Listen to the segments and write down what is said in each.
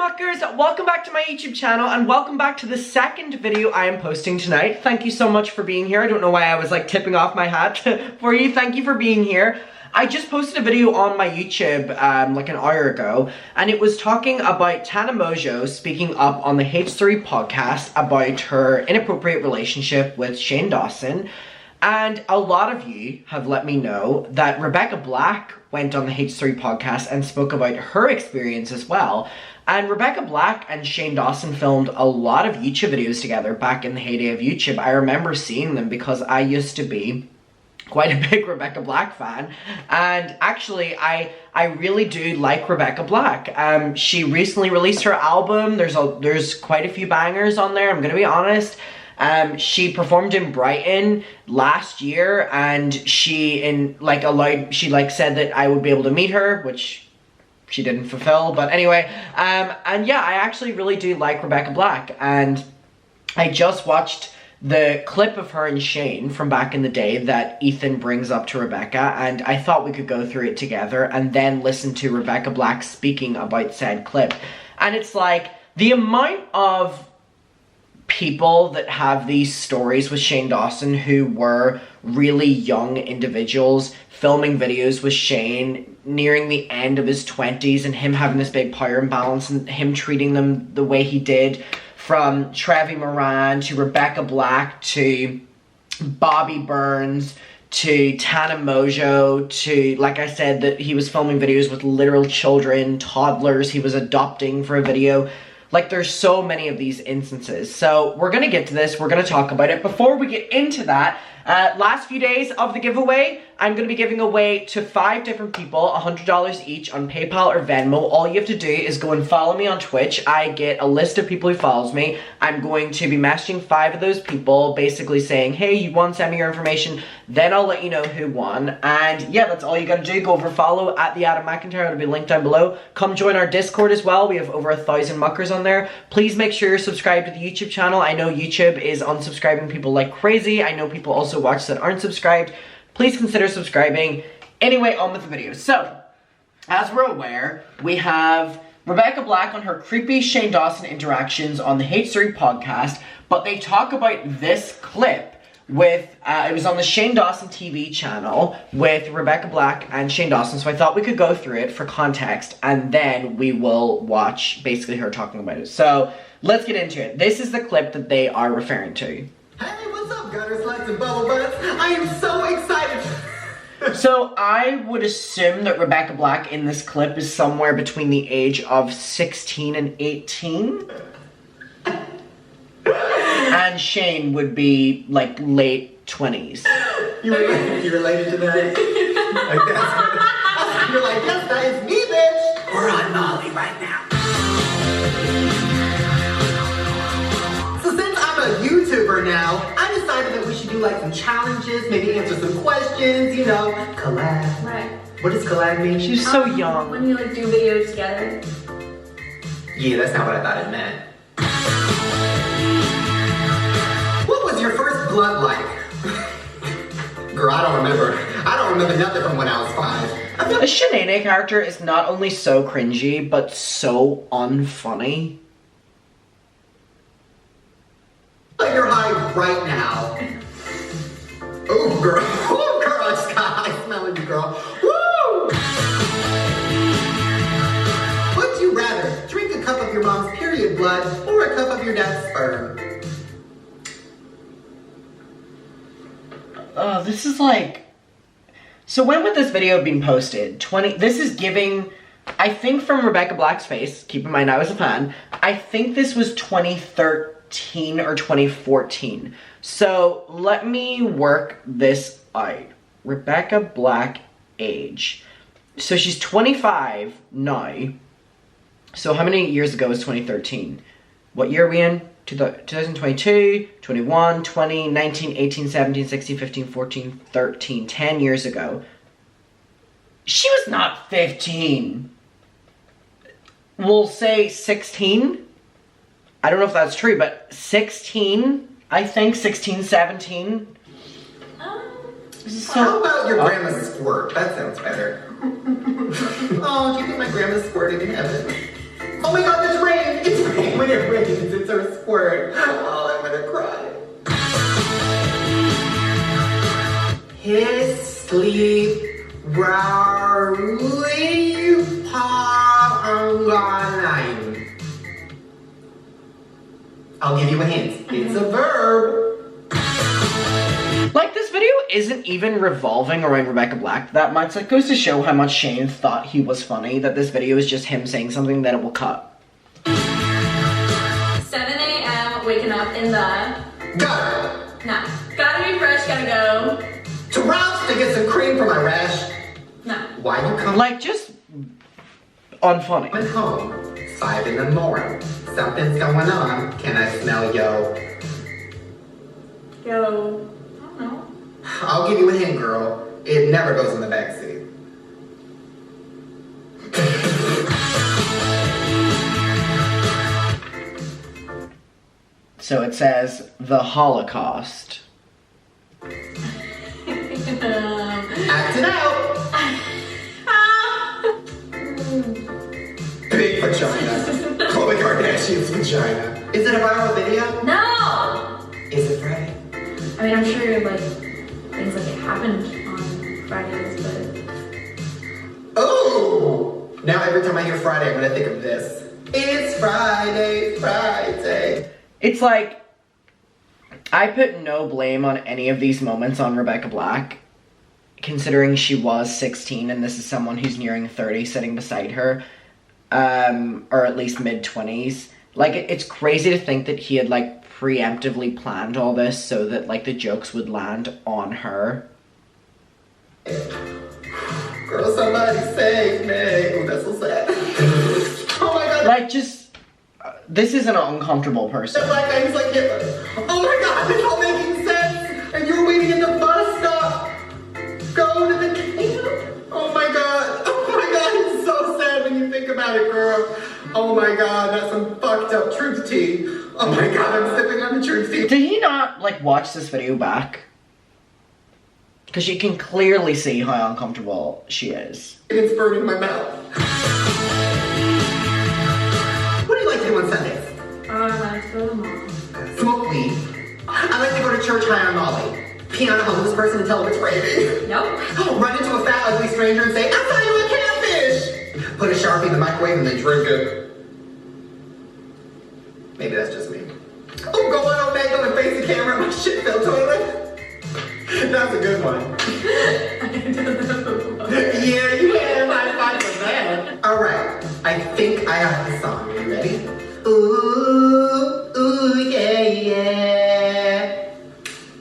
muckers, welcome back to my YouTube channel and welcome back to the second video I am posting tonight. Thank you so much for being here. I don't know why I was like tipping off my hat for you. Thank you for being here. I just posted a video on my YouTube like an hour ago, and it was talking about Tana Mojo speaking up on the H3 podcast about her inappropriate relationship with Shane Dawson. And a lot of you have let me know that Rebecca Black went on the H3 podcast and spoke about her experience as well. And Rebecca Black and Shane Dawson filmed a lot of YouTube videos together back in the heyday of YouTube. I remember seeing them because I used to be quite a big Rebecca Black fan, and actually I really do like Rebecca Black. She recently released her album. There's quite a few bangers on there, I'm gonna be honest. She performed in Brighton last year, and she said that I would be able to meet her, which she didn't fulfill, but anyway, and yeah, I actually really do like Rebecca Black, and I just watched the clip of her and Shane from back in the day that Ethan brings up to Rebecca, and I thought we could go through it together and then listen to Rebecca Black speaking about said clip. And it's like, the amount of people that have these stories with Shane Dawson who were really young individuals filming videos with Shane nearing the end of his 20s, and him having this big power imbalance and him treating them the way he did, from Trevi Moran to Rebecca Black to Bobby Burns to Tana Mojo to, like I said, that he was filming videos with literal children, toddlers he was adopting for a video. Like, there's so many of these instances. So we're gonna get to this, we're gonna talk about it. Before we get into that, last few days of the giveaway, I'm gonna be giving away to 5 different people $100 each on PayPal or Venmo. All you have to do is go and follow me on Twitch. I get a list of people who follows me. I'm going to be messaging 5 of those people, basically saying, hey, you won, send me your information. Then I'll let you know who won. And yeah, that's all you gotta do. Go over follow at the Adam McIntyre. It'll be linked down below. Come join our Discord as well. We have over 1,000 muckers on there. Please make sure you're subscribed to the YouTube channel. I know YouTube is unsubscribing people like crazy. I know people also watch that aren't subscribed. Please consider subscribing. Anyway, on with the video. So, as we're aware, we have Rebecca Black on her creepy Shane Dawson interactions on the H3 podcast, but they talk about this clip with, it was on the Shane Dawson TV channel with Rebecca Black and Shane Dawson, so I thought we could go through it for context, and then we will watch basically her talking about it. So, let's get into it. This is the clip that they are referring to. Hey, what's up, gutter sluts and bubble butts? I am so excited. So I would assume that Rebecca Black in this clip is somewhere between the age of 16 and 18. And Shane would be like late 20s. You related to that? Like that's you're like, yes, that is me, bitch. We're on Molly right now. A YouTuber now, I decided that we should do like some challenges, maybe answer some questions, you know, collab. Right. What does collab mean? She's so young. When you like do videos together. Yeah, that's not what I thought it meant. What was your first blood like? Girl, I don't remember. I don't remember nothing from when I was 5. The Shanae character is not only so cringy, but so unfunny. You're high right now. Oh, girl. Oh, girl, I smell you, girl. Woo! Would you rather drink a cup of your mom's period blood or a cup of your dad's sperm? Oh, this is like... So when would this video have been posted? This is giving... I think from Rebecca Black's face, keep in mind I was a fan, I think this was 2013 or 2014. So let me work this out. Rebecca Black age. So she's 25 now. So how many years ago was 2013? What year are we in? 2022, 21, 20, 19, 18, 17, 16, 15, 14, 13. 10 years ago. She was not 15. We'll say 16. I don't know if that's true, but 16, I think, 16, 17. How about your grandma's squirt? That sounds better. Oh, do you think my grandma squirted in heaven? Oh my god, there's rain! shoots or squirt. Oh, I'm gonna cry. His sleep, rarely online. I'll give you a hint. It's a verb. Like, this video isn't even revolving around Rebecca Black that much. That goes to show how much Shane thought he was funny, that this video is just him saying something that it will cut. 7 a.m. waking up in the... Got it. No. Gotta be fresh, gotta go. To Ralph's to get some cream for my rash. No. Why you come Like, just unfunny. home? 5 in the morning. Something's going on. Can I smell yo? Go. I don't know. I'll give you a hint, girl. It never goes in the backseat. So it says, the Holocaust. Act it out. Big vagina. Khloe Kardashian's vagina. Is it a viral video? No! Is it Friday? I mean, I'm sure, like, things like it happened on Fridays, but... Oh! Now every time I hear Friday, I'm gonna think of this. It's Friday, Friday. It's like, I put no blame on any of these moments on Rebecca Black, considering she was 16 and this is someone who's nearing 30 sitting beside her, or at least mid-20s. Like, it's crazy to think that he had, like, preemptively planned all this so that, like, the jokes would land on her. Girl, somebody save me. Oh, that's so sad. Oh my god. Like, just, this is an uncomfortable person. That black guy is like Hitler. Oh my god, it's all making sense. And you're waiting at the bus stop. Go to the camp. Oh my god. Oh my god, it's so sad when you think about it, girl. Oh my god, that's some fucked up truth tea. Oh my god, I'm sipping on the truth tea. Did he not, like, watch this video back? Because you can clearly see how uncomfortable she is. It's burning my mouth. What do you like to do on Sundays? I like to go to the mall. Smoke weed. I like to go to church high on Molly. Pee on a homeless person and tell them it's raining. Nope. Run into a fat, ugly stranger and say, I saw you a catfish! Put a Sharpie in the microwave and then drink it. Maybe that's just me. Oh, go on Omegle and face the camera in my shit-filled toilet. That's a good one. Yeah, you have high five for that. Alright, I think I got the song. Are you ready? Ooh, ooh, yeah, yeah.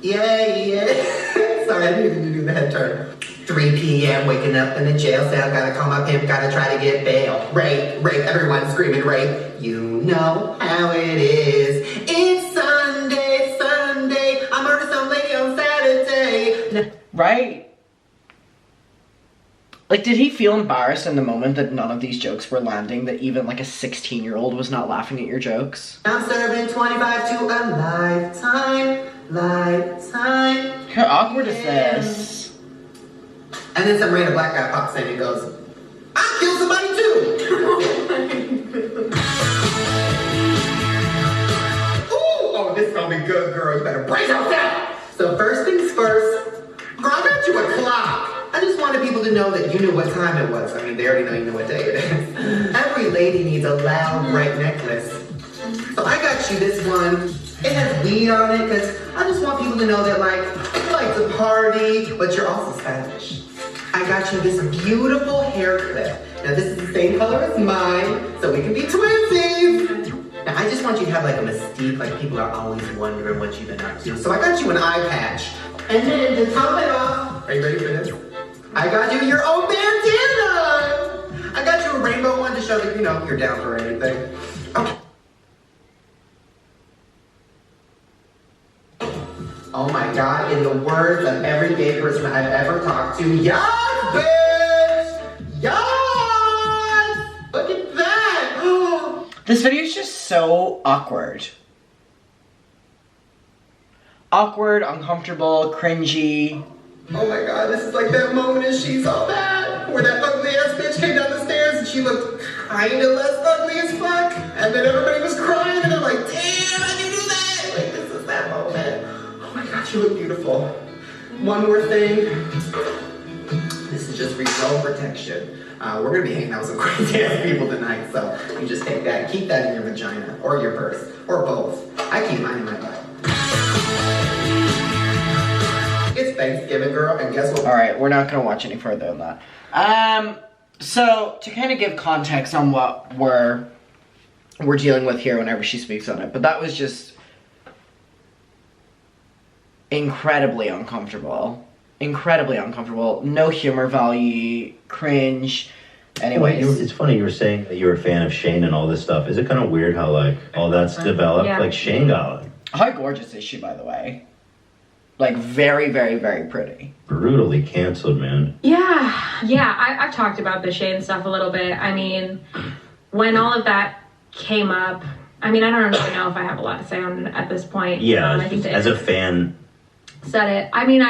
Yeah, yeah. Sorry, I needed to do the head turn. 3 p.m. waking up in the jail cell. Gotta call my pimp, gotta try to get bail. Rape, rape, everyone screaming rape. You know how it is. It's Sunday, Sunday. I murdered some lady on Saturday. Right? Like, did he feel embarrassed in the moment that none of these jokes were landing, that even, like, a 16-year-old was not laughing at your jokes? I'm serving 25 to a lifetime, lifetime. How awkward is this? And then some random black guy pops in and goes, I killed somebody too! Ooh, oh, this is gonna be good, girl. You better brace yourself! So first things first, girl, I got you a clock. I just wanted people to know that you knew what time it was. I mean, they already know you know what day it is. Every lady needs a loud, bright necklace. So I got you this one. It has weed on it, because I just want people to know that, like, you like to party, but you're also stylish. I got you this beautiful hair clip. Now this is the same color as mine, so we can be twinsies. Now I just want you to have like a mystique, like people are always wondering what you've been up to. So I got you an eye patch. And then to top it off, are you ready for this? I got you your own bandana. I got you a rainbow one to show that, you know, you're down for anything. Okay. Oh my god, in the words of every gay person I've ever talked to, yes, bitch! Yes! Look at that! This video is just so awkward. Awkward, uncomfortable, cringy. Oh my god, this is like that moment in She's All That, where that ugly ass bitch came down the stairs and she looked kinda less ugly as fuck, and then everybody was crying and they're like, damn! beautiful. One more thing. This is just for your own protection. We're gonna be hanging out with some crazy ass people tonight, so you just take that and keep that in your vagina, or your purse, or both. I keep mine in my butt. It's Thanksgiving, girl, and guess what? Alright, we're not gonna watch any further than that. So, to kind of give context on what we're dealing with here whenever she speaks on it, but that was just incredibly uncomfortable. Incredibly uncomfortable. No humor value, cringe. Anyways. Wait, it's funny you were saying that you're a fan of Shane and all this stuff. Is it kind of weird how, like, all that's developed? Yeah. Like, Shane got How gorgeous is she, by the way? Like, very, very, very pretty. brutally canceled, man. I've talked about the Shane stuff a little bit. I mean, when all of that came up, I mean, I don't really know if I have a lot to say on it at this point. Yeah, I think as a fan. said it. I mean,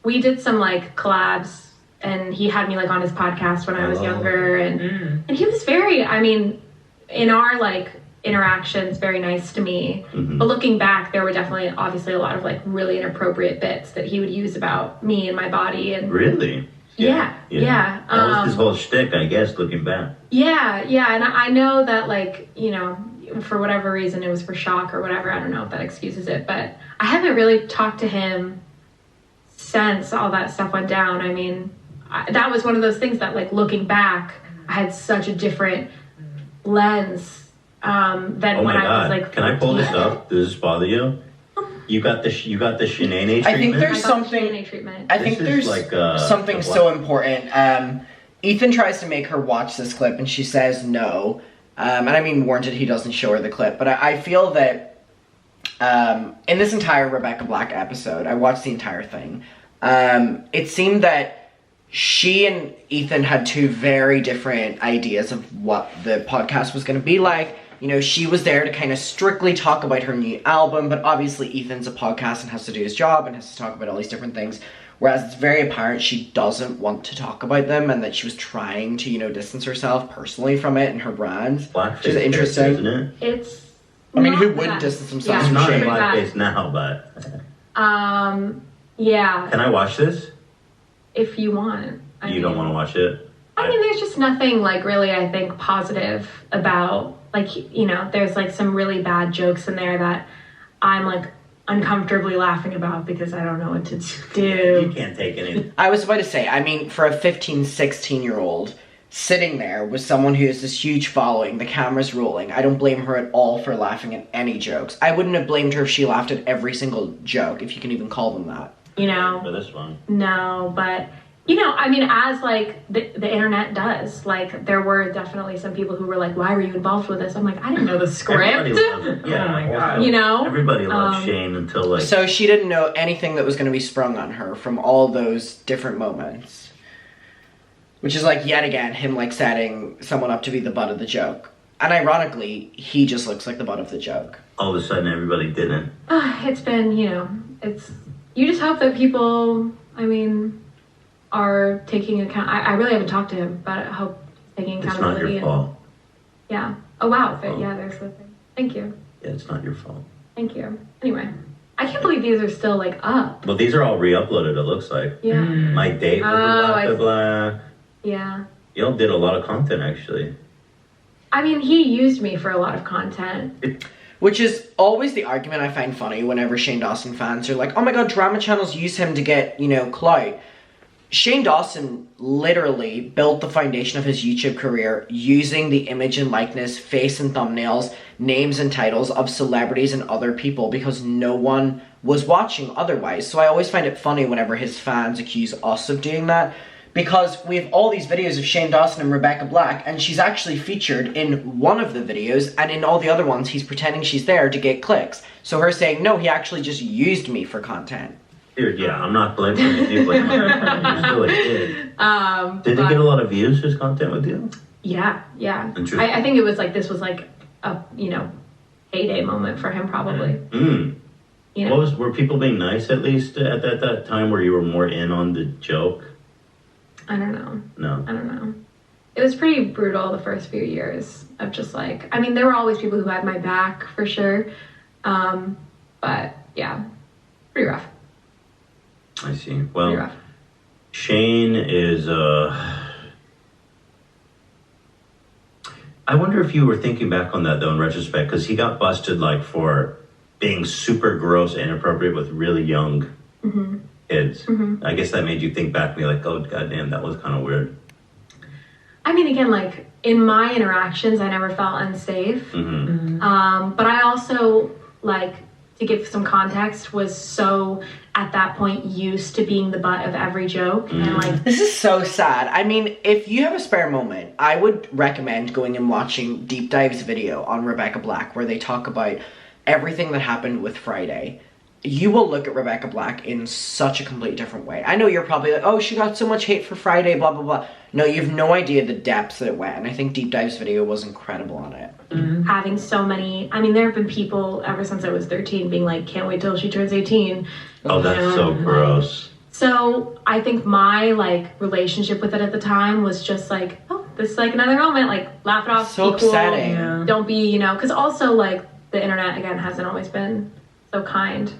we did some like collabs, and he had me like on his podcast when I was younger, and he was very, I mean, in our like interactions, very nice to me. But looking back, there were definitely obviously a lot of like really inappropriate bits that he would use about me and my body. And Really? yeah. That was his whole shtick, I guess, looking back. Yeah, and I know that, like, you know, for whatever reason it was for shock or whatever. I don't know if that excuses it, but I haven't really talked to him since all that stuff went down. I mean, that was one of those things that, like, looking back, I had such a different lens than when I was like. Can I pull this up? Does this bother you? You got the Shanae treatment? I think there's I got the something. Shanae treatment. I think This is there's like, something so important. Ethan tries to make her watch this clip, and she says no. And I mean, warranted, he doesn't show her the clip. But I feel that in this entire Rebecca Black episode, I watched the entire thing. It seemed that she and Ethan had two very different ideas of what the podcast was going to be like. You know, she was there to kind of strictly talk about her new album, but obviously Ethan's a podcast and has to do his job and has to talk about all these different things. Whereas it's very apparent she doesn't want to talk about them, and that she was trying to, you know, distance herself personally from it and her brands. Blackface, Which is interesting. isn't it? It's. I mean, not who wouldn't that- distance themselves Yeah, from Not in Shane? blackface now, but Yeah. can I watch this? If you want. You don't want to watch it? I mean, there's just nothing, like, really, I think, positive about, like, you know, there's, like, some really bad jokes in there that I'm, like, uncomfortably laughing about because I don't know what to You do. can't take any. I was about to say, I mean, for a 15, 16-year-old sitting there with someone who has this huge following, the camera's rolling, I don't blame her at all for laughing at any jokes. I wouldn't have blamed her if she laughed at every single joke, if you can even call them that. You know? For this one. No, but, you know, I mean, as, like, the internet does, like, there were definitely some people who were like, why were you involved with this? I'm like, I didn't know the Everybody script. loves it. Yeah, Oh my God. also, You know? Everybody loves Shane until, like. So she didn't know anything that was going to be sprung on her from all those different moments. Which is, like, yet again, him, like, setting someone up to be the butt of the joke. And ironically, he just looks like the butt of the joke. all of a sudden everybody didn't. It's been, you know, you just hope that people, I mean, are taking account. I really haven't talked to him, but I hope taking It's not accountability. your fault. Yeah. Oh, wow. Oh. Yeah, there's the thing. Thank you. Yeah, it's not your fault. Thank you. Anyway, I can't believe these are still, like, up. Well, these are all re-uploaded, it looks like. Yeah. My date with I the see. black. Yeah. Y'all did a lot of content, actually. I mean, he used me for a lot of content. Which is always the argument I find funny whenever Shane Dawson fans are like, oh my god, drama channels use him to get, you know, clout. Shane Dawson literally built the foundation of his YouTube career using the image and likeness, face and thumbnails, names and titles of celebrities and other people because no one was watching otherwise. So I always find it funny whenever his fans accuse us of doing that, because we have all these videos of Shane Dawson and Rebecca Black, and she's actually featured in one of the videos, and in all the other ones he's pretending she's there to get clicks. So her saying, no, he actually just used me for content. Dude, yeah, I'm not blaming you. You're still a kid. Did they get a lot of views, his content with you? Yeah. Interesting. I think it was like, this was like a, you know, heyday moment for him probably. You know? Were people being nice at least at that time where you were more in on the joke? I don't know. No. I don't know. It was pretty brutal the first few years of just like, I mean, there were always people who had my back for sure. But yeah. pretty rough. I see. Pretty Well, rough. Shane is, I wonder if you were thinking back on that, though, in retrospect, because he got busted, like, for being super gross and inappropriate with really young kids. I guess that made you think back and be like, oh, goddamn, that was kind of weird. I mean, again, like, in my interactions, I never felt unsafe. But I also, like, to give some context, was so, at that point, used to being the butt of every joke. And, like... This is so sad. I mean, if you have a spare moment, I would recommend going and watching Deep Dive's video on Rebecca Black, where they talk about everything that happened with Friday. You will look at Rebecca Black in such a complete different way. I know you're probably like, oh, she got so much hate for Friday, blah, blah, blah. No, you have no idea the depths that it went. And I think Deep Dive's video was incredible on it. Having so many... I mean, there have been people ever since I was 13 being like, can't wait till she turns 18. Oh, that's so gross. So I think my, like, relationship with it at the time was just like, oh, this is like another moment. Like, laugh it off. So upsetting. Cool. Don't be, you know... Because also, like, the internet, again, hasn't always been so kind.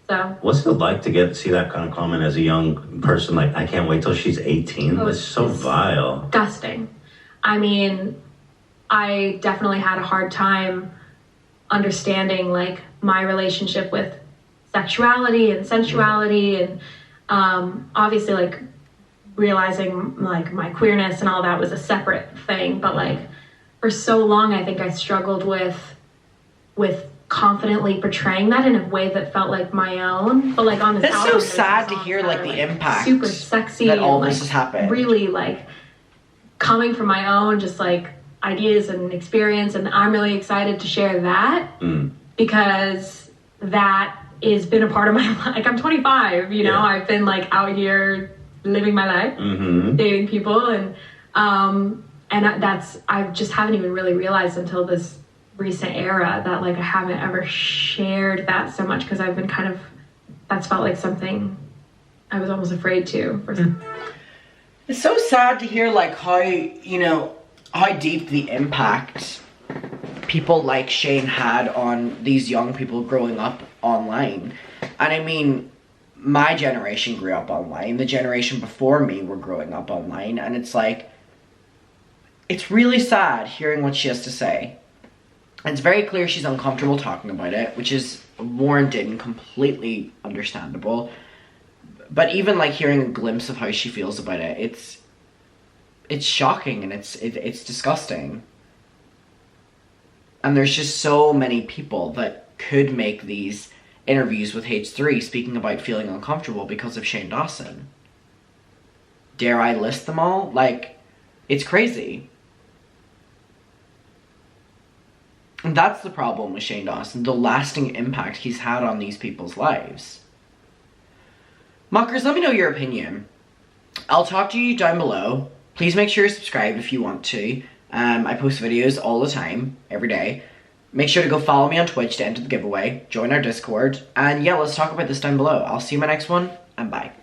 So what's it like to see that kind of comment as a young person? Like, I can't wait till she's 18. That's so vile. Disgusting. I mean, I definitely had a hard time understanding, like, my relationship with sexuality and sensuality, and obviously, like, realizing, like, my queerness and all that was a separate thing. But, like, for so long, I think I struggled with confidently portraying that in a way that felt like my own, but like on this album, it's so sad to hear like the impact super sexy that all and, this has happened, really like coming from my own just like ideas and experience, and I'm really excited to share that because that has been a part of my life. Like, I'm 25, you know, I've been like out here living my life, dating people, and that's I just haven't even really realized until this recent era that like I haven't ever shared that so much, because I've been kind of, that's felt like something I was almost afraid to. It's so sad to hear like how, you know, how deep the impact people like Shane had on these young people growing up online. And I mean, my generation grew up online, the generation before me were growing up online, and it's like, it's really sad hearing what she has to say. It's very clear she's uncomfortable talking about it, which is warranted and completely understandable. But even like hearing a glimpse of how she feels about it, it's shocking and it's disgusting. And there's just so many people that could make these interviews with H3 speaking about feeling uncomfortable because of Shane Dawson. Dare I list them all? Like, it's crazy. And that's the problem with Shane Dawson, the lasting impact he's had on these people's lives. Muckers, let me know your opinion. I'll talk to you down below. Please make sure you subscribe if you want to. I post videos all the time, every day. Make sure to go follow me on Twitch to enter the giveaway, join our Discord, and yeah, let's talk about this down below. I'll see you in my next one, and bye.